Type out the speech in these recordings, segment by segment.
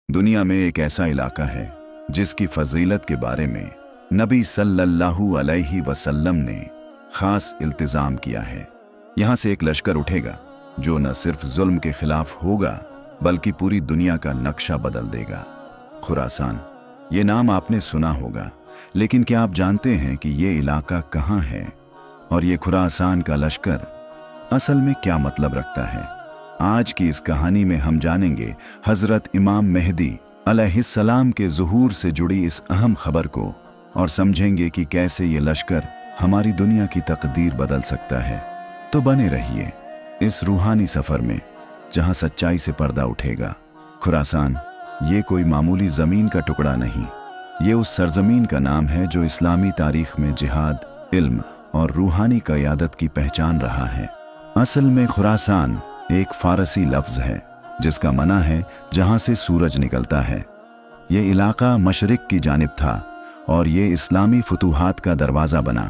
दुनिया में एक ऐसा इलाका है जिसकी फजीलत के बारे में नबी सल्लल्लाहु अलैहि वसल्लम ने खास इल्तिजाम किया है। यहाँ से एक लश्कर उठेगा जो न सिर्फ जुल्म के खिलाफ होगा बल्कि पूरी दुनिया का नक्शा बदल देगा। खुरासान, ये नाम आपने सुना होगा, लेकिन क्या आप जानते हैं कि ये इलाका कहाँ है और ये खुरासान का लश्कर असल में क्या मतलब रखता है? आज की इस कहानी में हम जानेंगे हजरत इमाम मेहदी अलैहिस्सलाम के ज़ुहूर से जुड़ी इस अहम खबर को और समझेंगे कि कैसे ये लश्कर हमारी दुनिया की तकदीर बदल सकता है। तो बने रहिए इस रूहानी सफ़र में जहाँ सच्चाई से पर्दा उठेगा। खुरासान ये कोई मामूली ज़मीन का टुकड़ा नहीं, ये उस सरजमीन का नाम है जो इस्लामी तारीख में जिहाद, इल्म और रूहानी क़यादत की पहचान रहा है। असल में खुरासान एक फ़ारसी लफ्ज़ है जिसका मना है जहाँ से सूरज निकलता है। ये इलाका मशरिक़ की जानिब था और ये इस्लामी फतूहात का दरवाज़ा बना।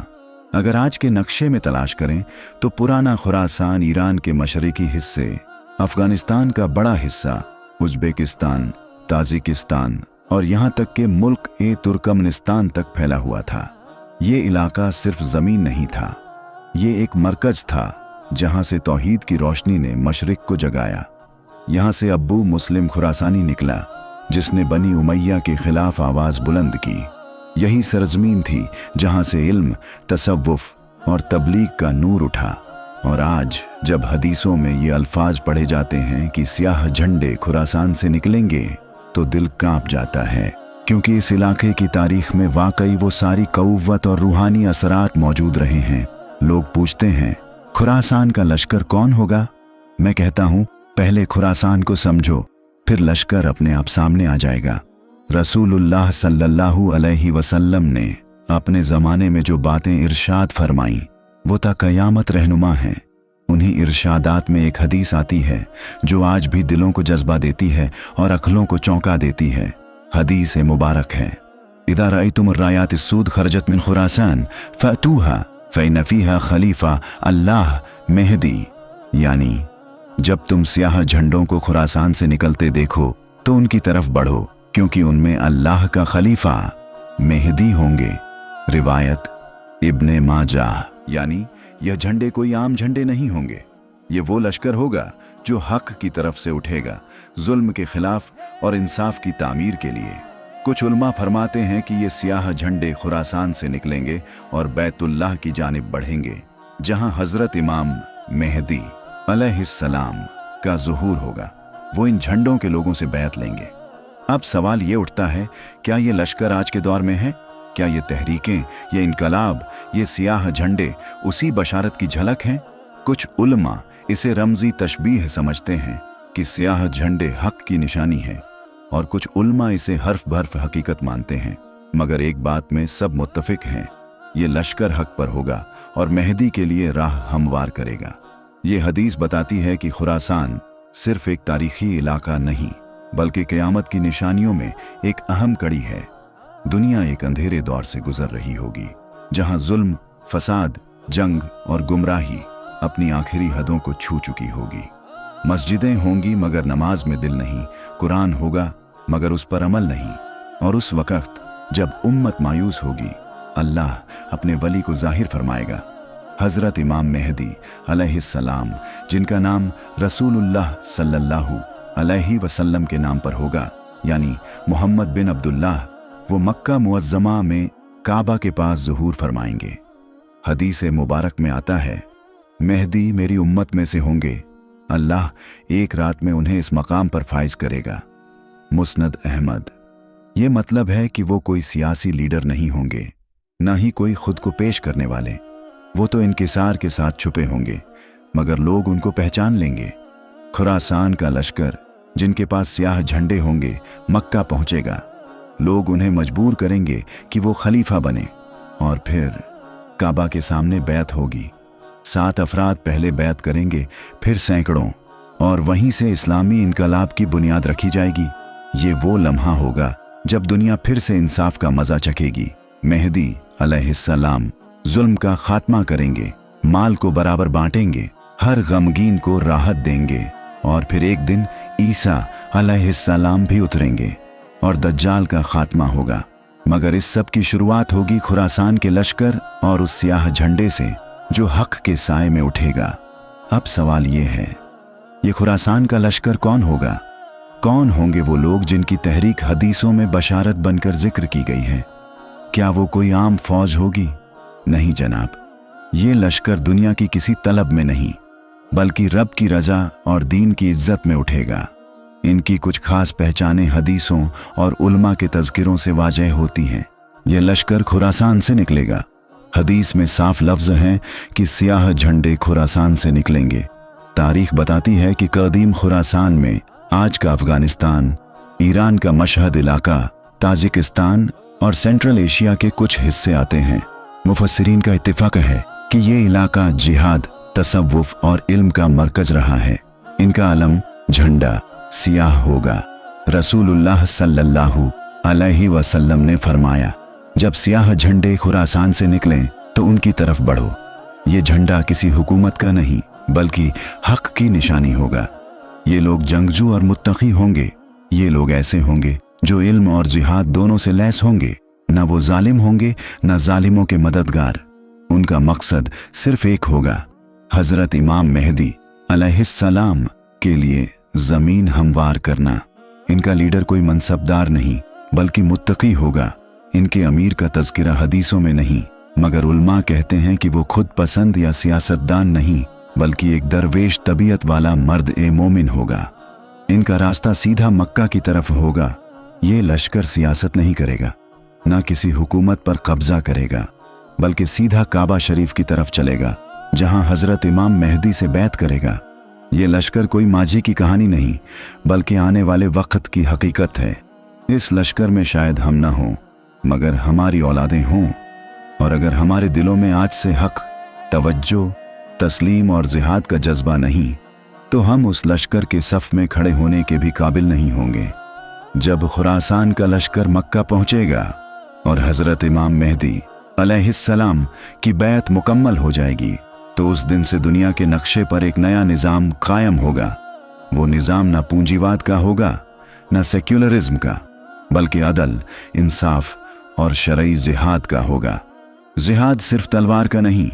अगर आज के नक्शे में तलाश करें तो पुराना खुरासान ईरान के मशरिकी हिस्से, अफ़गानिस्तान का बड़ा हिस्सा, उज़्बेकिस्तान, ताजिकिस्तान और यहाँ तक के मुल्क ए तुर्कमनिस्तान तक फैला हुआ था। ये इलाका सिर्फ ज़मीन नहीं था, ये एक मरकज़ था जहाँ से तौहीद की रोशनी ने मशरिक़ को जगाया। यहाँ से अब्बू मुस्लिम खुरासानी निकला जिसने बनी उमैया के खिलाफ आवाज़ बुलंद की। यही सरजमीन थी जहाँ से इल्म, तसव्वुफ और तबलीग का नूर उठा। और आज जब हदीसों में ये अल्फाज पढ़े जाते हैं कि सियाह झंडे खुरासान से निकलेंगे तो दिल कांप जाता है, क्योंकि इस इलाके की तारीख में वाकई वो सारी क़ुव्वत और रूहानी असरात मौजूद रहे हैं। लोग पूछते हैं खुरासान का लश्कर कौन होगा? मैं कहता हूँ पहले खुरासान को समझो, फिर लश्कर अपने आप सामने आ जाएगा। रसूलुल्लाह सल्लल्लाहु अलैहि वसल्लम ने अपने ज़माने में जो बातें इरशाद फरमाईं वो ता क़यामत रहनुमा हैं। उन्हीं इरशादात में एक हदीस आती है जो आज भी दिलों को जज्बा देती है और अक़लों को चौंका देती है। हदीस मुबारक है, इज़ा रअयतुम अर्रायात अस्सूद खरजत मिन खुरासान फ़अतूहा फ़इन्न फ़ीहा खलीफ़ा अल्लाह मेहदी, यानी जब तुम स्याह झंडों को खुरासान से निकलते देखो तो उनकी तरफ बढ़ो, क्योंकि उनमें अल्लाह का खलीफा मेहदी होंगे। रिवायत इब्ने माजाह, यानी यह झंडे कोई आम झंडे नहीं होंगे, ये वो लश्कर होगा जो हक की तरफ से उठेगा, जुल्म के खिलाफ और इंसाफ की तामीर के लिए। कुछ उलमा फरमाते हैं कि ये स्याह झंडे खुरासान से निकलेंगे और बैतुल्लाह की जानिब बढ़ेंगे, जहां हजरत इमाम मेहदी अलैहिस्सलाम का ज़ुहूर होगा। वो इन झंडों के लोगों से बैत लेंगे। अब सवाल ये उठता है, क्या ये लश्कर आज के दौर में है? क्या ये तहरीकें, ये इनकलाब, ये सियाह झंडे उसी बशारत की झलक हैं? कुछ उलमा इसे रमज़ी तशबीह समझते हैं कि सियाह झंडे हक की निशानी है, और कुछ उलमा इसे हर्फ बर्फ हकीकत मानते हैं। मगर एक बात में सब मुत्तफिक हैं, ये लश्कर हक पर होगा और मेहदी के लिए राह हमवार करेगा। ये हदीस बताती है कि खुरासान सिर्फ एक तारीखी इलाका नहीं बल्कि क़यामत की निशानियों में एक अहम कड़ी है। दुनिया एक अंधेरे दौर से गुजर रही होगी जहां जुल्म, फसाद, जंग और गुमराही अपनी आखिरी हदों को छू चुकी होगी। मस्जिदें होंगी मगर नमाज में दिल नहीं, कुरान होगा मगर उस पर अमल नहीं। और उस वक़्त जब उम्मत मायूस होगी, अल्लाह अपने वली को ज़ाहिर फरमाएगा। हज़रत इमाम मेहदी अलैहिस्सलाम, जिनका नाम रसूलुल्लाह सल्लल्लाहु अलैहि वसल्लम के नाम पर होगा, यानी मोहम्मद बिन अब्दुल्लाह, वो मक्का मुअज़्ज़मा में काबा के पास ज़ुहूर फरमाएंगे। हदीस मुबारक में आता है, मेहदी मेरी उम्मत में से होंगे, अल्लाह एक रात में उन्हें इस मकाम पर फाइज करेगा। मुस्नद अहमद। ये मतलब है कि वो कोई सियासी लीडर नहीं होंगे, ना ही कोई खुद को पेश करने वाले। वो तो इनकिसार के साथ छुपे होंगे मगर लोग उनको पहचान लेंगे। खुरासान का लश्कर जिनके पास स्याह झंडे होंगे मक्का पहुंचेगा। लोग उन्हें मजबूर करेंगे कि वो खलीफा बने, और फिर काबा के सामने बैत होगी। 7 अफराद पहले बैत करेंगे, फिर सैकड़ों, और वहीं से इस्लामी इनकलाब की बुनियाद रखी जाएगी। ये वो लम्हा होगा जब दुनिया फिर से इंसाफ का मजा चखेगी। मेहदी अलैहिस्सलाम जुल्म का खात्मा करेंगे, माल को बराबर बांटेंगे, हर गमगीन को राहत देंगे और फिर एक दिन ईसा अलैहिस्सलाम भी उतरेंगे और दज्जाल का खात्मा होगा। मगर इस सब की शुरुआत होगी खुरासान के लश्कर और उस स्याह झंडे से जो हक के साए में उठेगा। अब सवाल ये है, ये खुरासान का लश्कर कौन होगा? कौन होंगे वो लोग जिनकी तहरीक हदीसों में बशारत बनकर जिक्र की गई है? क्या वो कोई आम फौज होगी? नहीं जनाब, ये लश्कर दुनिया की किसी तलब में नहीं बल्कि रब की रजा और दीन की इज्जत में उठेगा। इनकी कुछ खास पहचानें हदीसों और उलमा के तज़किरों से वाज़ेह होती हैं। यह लश्कर खुरासान से निकलेगा। हदीस में साफ लफ्ज़ हैं कि सियाह झंडे खुरासान से निकलेंगे। तारीख बताती है कि कदीम खुरासान में आज का अफगानिस्तान, ईरान का मशहद इलाका, ताजिकिस्तान और सेंट्रल एशिया के कुछ हिस्से आते हैं। मुफस्सिरीन का इत्तिफाक है कि ये इलाका जिहाद, तसव्वुफ और इल्म का मरकज रहा है। इनका अलम झंडा सियाह होगा। रसूलुल्लाह सल्लल्लाहु अलैहि वसल्लम ने फरमाया, जब सियाह झंडे खुरासान से निकलें तो उनकी तरफ बढ़ो। ये झंडा किसी हुकूमत का नहीं बल्कि हक की निशानी होगा। ये लोग जंगजू और मुत्तकी होंगे। ये लोग ऐसे होंगे जो इल्म और जिहाद दोनों से लैस होंगे। न वो जालिम होंगे न जालिमों के मददगार। उनका मकसद सिर्फ एक होगा, हजरत इमाम मेहदी अलैहिस्सलाम के लिए जमीन हमवार करना। इनका लीडर कोई मनसबदार नहीं बल्कि मुत्तकी होगा। इनके अमीर का तज़किरा हदीसों में नहीं, मगर उल्मा कहते हैं कि वो खुद पसंद या सियासतदान नहीं बल्कि एक दरवेश तबीयत वाला मर्द ए मोमिन होगा। इनका रास्ता सीधा मक्का की तरफ होगा। ये लश्कर सियासत नहीं करेगा, ना किसी हुकूमत पर कब्जा करेगा, बल्कि सीधा काबा शरीफ की तरफ चलेगा जहां हजरत इमाम मेहदी से बैत करेगा। ये लश्कर कोई माजी की कहानी नहीं बल्कि आने वाले वक्त की हकीकत है। इस लश्कर में शायद हम ना हों मगर हमारी औलादें हों, और अगर हमारे दिलों में आज से हक, तवज्जो, तस्लीम और जिहाद का जज्बा नहीं तो हम उस लश्कर के सफ में खड़े होने के भी काबिल नहीं होंगे। जब खुरासान का लश्कर मक्का पहुंचेगा और हजरत इमाम मेहदी अलैहिस्सलाम की बैत मुकम्मल हो जाएगी तो उस दिन से दुनिया के नक्शे पर एक नया निज़ाम कायम होगा। वो निज़ाम न पूंजीवाद का होगा न सेक्युलरिज्म का, बल्कि अदल, इंसाफ और शरई जिहाद का होगा। जिहाद सिर्फ तलवार का नहीं,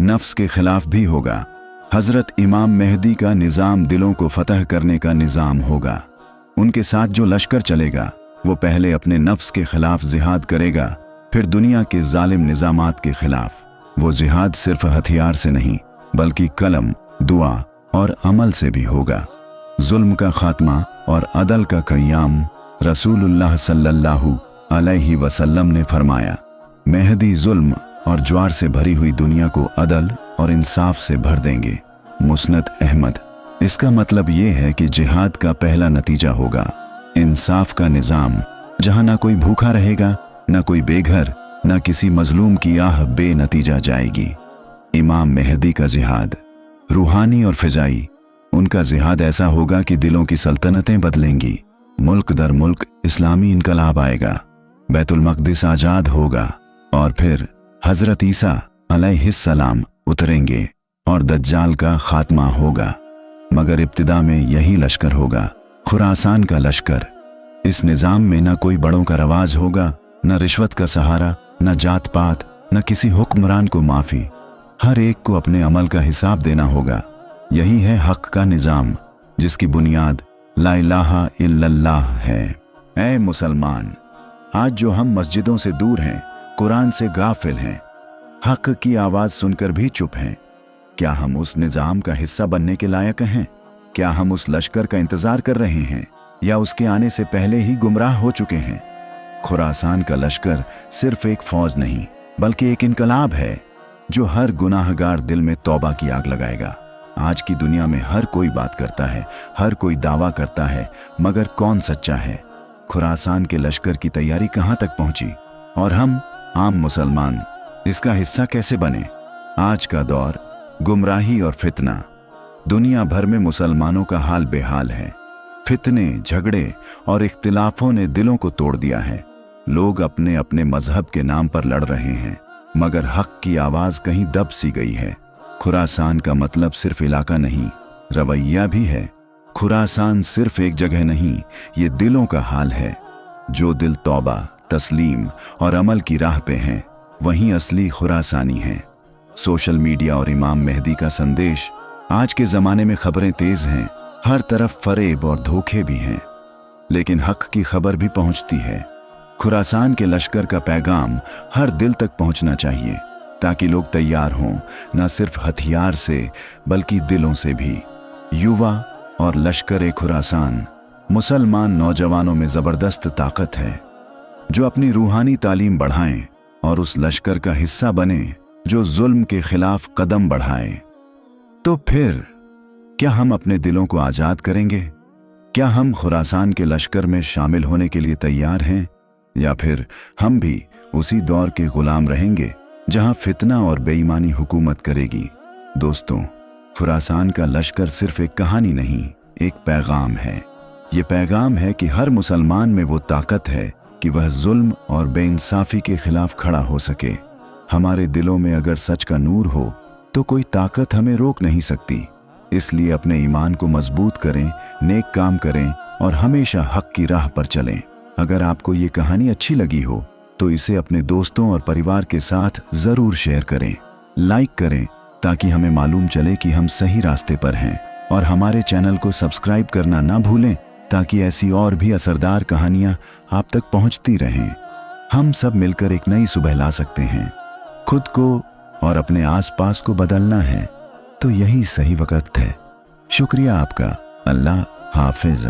नफ्स के खिलाफ भी होगा। हजरत इमाम मेहदी का निज़ाम दिलों को फतह करने का निज़ाम होगा। उनके साथ जो लश्कर चलेगा वो पहले अपने नफ्स के खिलाफ जिहाद करेगा, फिर दुनिया के जालिम निज़ामात के खिलाफ। वो जिहाद सिर्फ हथियार से नहीं बल्कि कलम, दुआ और अमल से भी होगा। जुल्म का खात्मा और अदल का क़याम। रसूलुल्लाह सल्लल्लाहु अलैहि वसल्लम ने फरमाया, मेहदी जुल्म और ज्वार से भरी हुई दुनिया को अदल और इंसाफ से भर देंगे। मुस्नद अहमद। इसका मतलब ये है कि जिहाद का पहला नतीजा होगा इंसाफ का निज़ाम, जहां ना कोई भूखा रहेगा, ना कोई बेघर, ना किसी मजलूम की आह बेनतीजा जाएगी। इमाम मेहदी का जिहाद रूहानी और फिजाई। उनका जिहाद ऐसा होगा कि दिलों की सल्तनतें बदलेंगी, मुल्क दर मुल्क इस्लामी इनकलाब आएगा, बैतुल मक़दिस आज़ाद होगा और फिर हजरत ईसा अलैहिस्सलाम उतरेंगे और दज्जाल का खात्मा होगा। मगर इब्तिदा में यही लश्कर होगा, खुरासान का लश्कर। इस निज़ाम में न कोई बड़ों का रवाज होगा, न रिश्वत का सहारा, न जात पात, न किसी हुक्मरान को माफ़ी। हर एक को अपने अमल का हिसाब देना होगा। यही है हक का निज़ाम जिसकी बुनियाद ला इलाहा इल्लल्लाह है। ऐ मुसलमान, आज जो हम मस्जिदों से दूर हैं, कुरान से गाफिल हैं, हक की आवाज़ सुनकर भी चुप हैं, क्या हम उस निज़ाम का हिस्सा बनने के लायक हैं? क्या हम उस लश्कर का इंतज़ार कर रहे हैं या उसके आने से पहले ही गुमराह हो चुके हैं? खुरासान का लश्कर सिर्फ एक फौज नहीं बल्कि एक इनकलाब है जो हर गुनाहगार दिल में तौबा की आग लगाएगा। आज की दुनिया में हर कोई बात करता है, हर कोई दावा करता है, मगर कौन सच्चा है? खुरासान के लश्कर की तैयारी कहाँ तक पहुंची और हम आम मुसलमान इसका हिस्सा कैसे बने? आज का दौर गुमराही और फितना। दुनिया भर में मुसलमानों का हाल बेहाल है। फितने, झगड़े और इख्तिलाफों ने दिलों को तोड़ दिया है। लोग अपने अपने मजहब के नाम पर लड़ रहे हैं, मगर हक की आवाज कहीं दब सी गई है। खुरासान का मतलब सिर्फ इलाका नहीं, रवैया भी है। खुरासान सिर्फ एक जगह नहीं, ये दिलों का हाल है। जो दिल तौबा, तस्लीम और अमल की राह पे हैं, वहीं असली खुरासानी हैं। सोशल मीडिया और इमाम मेहदी का संदेश। आज के ज़माने में खबरें तेज़ हैं, हर तरफ फरेब और धोखे भी हैं, लेकिन हक की खबर भी पहुंचती है। खुरासान के लश्कर का पैगाम हर दिल तक पहुंचना चाहिए, ताकि लोग तैयार हों, न सिर्फ हथियार से बल्कि दिलों से भी। युवा और लश्कर-ए-खुरासान मुसलमान नौजवानों में ज़बरदस्त ताकत है, जो अपनी रूहानी तालीम बढ़ाएं और उस लश्कर का हिस्सा बने जो जुल्म के खिलाफ कदम बढ़ाए। तो फिर क्या हम अपने दिलों को आज़ाद करेंगे? क्या हम खुरासान के लश्कर में शामिल होने के लिए तैयार हैं, या फिर हम भी उसी दौर के गुलाम रहेंगे जहां फितना और बेईमानी हुकूमत करेगी? दोस्तों, खुरासान का लश्कर सिर्फ एक कहानी नहीं, एक पैगाम है। ये पैगाम है कि हर मुसलमान में वो ताकत है कि वह जुल्म और बेइंसाफी के खिलाफ खड़ा हो सके। हमारे दिलों में अगर सच का नूर हो तो कोई ताकत हमें रोक नहीं सकती। इसलिए अपने ईमान को मजबूत करें, नेक काम करें और हमेशा हक की राह पर चलें। अगर आपको ये कहानी अच्छी लगी हो तो इसे अपने दोस्तों और परिवार के साथ ज़रूर शेयर करें, लाइक करें, ताकि हमें मालूम चले कि हम सही रास्ते पर हैं। और हमारे चैनल को सब्सक्राइब करना ना भूलें, ताकि ऐसी और भी असरदार कहानियाँ आप तक पहुँचती रहें। हम सब मिलकर एक नई सुबह ला सकते हैं। खुद को और अपने आसपास को बदलना है तो यही सही वक्त है। शुक्रिया आपका। अल्लाह हाफिज़।